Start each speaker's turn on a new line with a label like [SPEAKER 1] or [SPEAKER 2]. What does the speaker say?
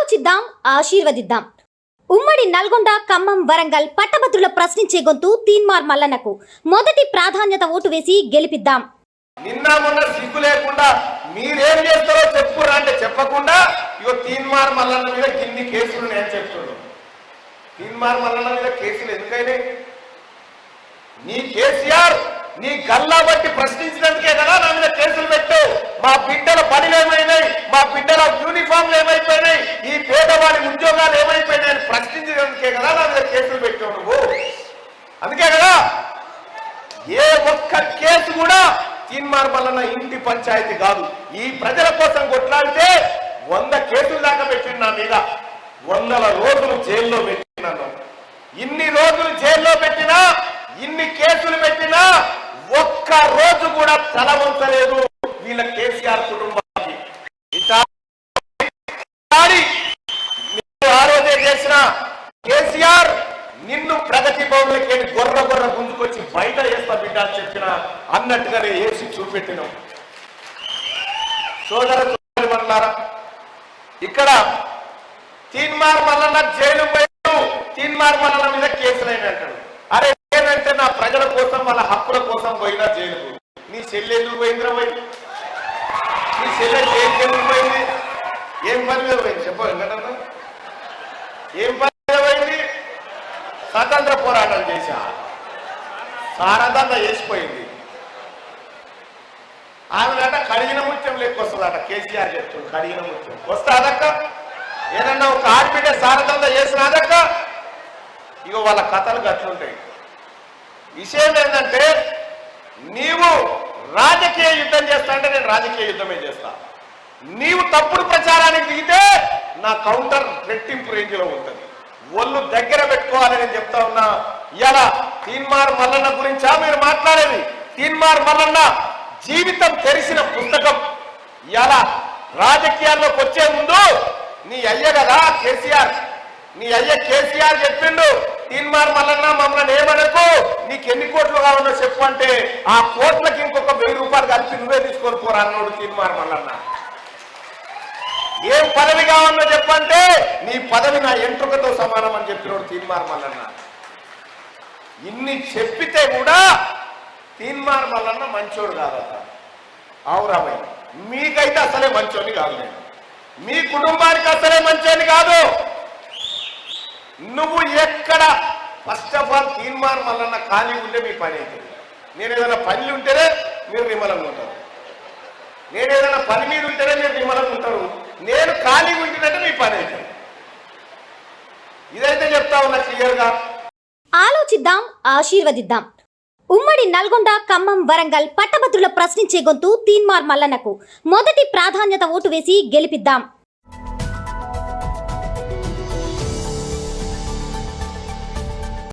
[SPEAKER 1] ఆలోచిద్దాం, ఆశీర్వదిద్దాం. ఉమ్మడి నల్గొండ, ఖమ్మం, వరంగల్ పట్టభద్రుల ప్రశ్నించే గొంతు తీన్మార్ మల్లన్నకు మొదటి ప్రాధాన్యత ఓటు వేసి గెలిపిద్దాం.
[SPEAKER 2] నిన్న మొన్న సిగ్గు లేకుండా మీరేం చేస్తారో చెప్పురా అంటే చెప్పకుండా ఇగో తీన్మార్ మల్లన్న మీద కింది కేసులు నేను చెప్తున్నాను. తీన్మార్ మల్లన్న మీద కేసులు ఎందుకైనా? నీ కేసీఆర్ నీ గల్లా బట్టి ప్రశ్నించినందుకే కదా నా మీద కేసులు పెట్టు. మా బిడ్డల పనులు ఏమైనాయి, మా బిడ్డల యూనిఫామ్లు ఏమైపోయినాయి, ఈ పేదవాడి ఉద్యోగాలు ఏమైపోయినాయి అని ప్రశ్నించినందుకే కదా నా మీద కేసులు పెట్టావు నువ్వు. అందుకే కదా ఏ ఒక్క కేసు కూడా తీన్మార్ మల్లన్న ఇంటి పంచాయతీ కాదు. ఈ ప్రజల కోసం కొట్లాడితే 100 కేసులు దాకా పెట్టిండు నా మీద. 100 రోజులు జైల్లో పెట్టినాను. ఇన్ని రోజులు జైల్లో పెట్టినా, ఇన్ని కేసులు పెట్టినా ఒక్క రోజు కూడా తల వంచలేదు వీళ్ళ కేసీఆర్ కుటుంబానికి. ఆ రోజే చేసిన కేసీఆర్ నిన్ను ప్రగతి భవన్లకి గొర్ర గుంజుకొచ్చి బయట వేస్తా బిడ్డ అని చెప్పిన అన్నట్టుగానే వేసి చూపెట్టినాం. సోదర సోదరులారా, ఇక్కడ తీన్మార్ మల్లన్న జైలు పోయాడు, తీన్మార్ మల్లన్న మీద కేసులైన అంటాడు. అరే ఏంటంటే నా ప్రజల కోసం, వాళ్ళ హక్కుల కోసం పోయినా జైలుకు. నీ చెల్లి ఎందుకు పోయిందిరా? పోయి నీ చెల్లె జైలుకి ఎందుకు పోయింది? ఏం పని మీద పోయింది చెప్ప వెంకటన్న? ఏం పని మీద పోయింది? స్వతంత్ర పోరాటం చేశా, సారదంతా చేసిపోయింది. ఆమెనట కడిగిన ముత్యం లెక్కొస్తుందట. కేసీఆర్ చెప్తుంది కడిగిన ముత్యం వస్తాదక్క. ఏదన్నా ఒక ఆడబిడ్డ సారదంతా చేసినాదక్క. ఇక వాళ్ళ కథలు గట్లుంటాయి. విషయం ఏంటంటే, నీవు రాజకీయ యుద్ధం చేస్తా అంటే నేను రాజకీయ యుద్ధమే చేస్తా. నీవు తప్పుడు ప్రచారానికి దిగితే నా కౌంటర్ రెట్టింపు రేంజ్లో ఉంటుంది. ఒళ్ళు దగ్గర పెట్టుకోవాలని నేను చెప్తా ఉన్నా. ఇలా తీన్మార్ మల్లన్న గురించా మీరు మాట్లాడేది? తీన్మార్ మల్లన్న జీవితం తెరిసిన పుస్తకం. ఇలా రాజకీయాల్లోకి వచ్చే ముందు నీ అయ్య కదా కేసీఆర్, నీ అయ్య కేసీఆర్ చెప్పిండు, తీన్మార్ మల్లన్న మమ్మల్ని ఏమనకు, నీకు ఎన్ని కోట్లు కావాలో చెప్పు అంటే ఆ కోట్లకి ఇంకొక 1000 రూపాయలు కలిపి నువ్వే తీసుకొని పోరా అన్నాడు తీన్మార్ మల్లన్న. ఏం పదవి కావాలో చెప్పంటే నీ పదవి నా ఎంట్రుకతో సమానం అని చెప్పినోడు తీన్మార్ మల్లన్న. ఇన్ని చెప్పితే కూడా తీన్మార్ మల్లన్న మంచోడు కాదట. అవురామయ్య, మీకైతే అసలే మంచోని కాదు, నేను మీ కుటుంబానికి అసలే మంచోని కాదు. నువ్వు ఎక్కడ first of all Teenmaar Mallanna ఖాళీ ఉంటే మీ పని అవుతుంది. నేను ఏదైనా పనులు ఉంటేనే మీరు నిమ్మలంగా ఉంటారు, నేను ఏదైనా పని మీద ఉంటేనే మీరు నిమ్మలంగా ఉంటారు. నేను ఖాళీ ఉంటేనంటే మీ పని అవుతుంది. ఇదైతే చెప్తా ఉన్నా క్లియర్గా.
[SPEAKER 1] ఆలోచిద్దాం, ఆశీర్వదిద్దాం. ఉమ్మడి నల్గొండ, ఖమ్మం, వరంగల్ పట్టభద్రుల ప్రశ్నించే గొంతు తీన్మార్ మల్లన్నకు మొదటి ప్రాధాన్యత ఓటు వేసి గెలిపిద్దాం.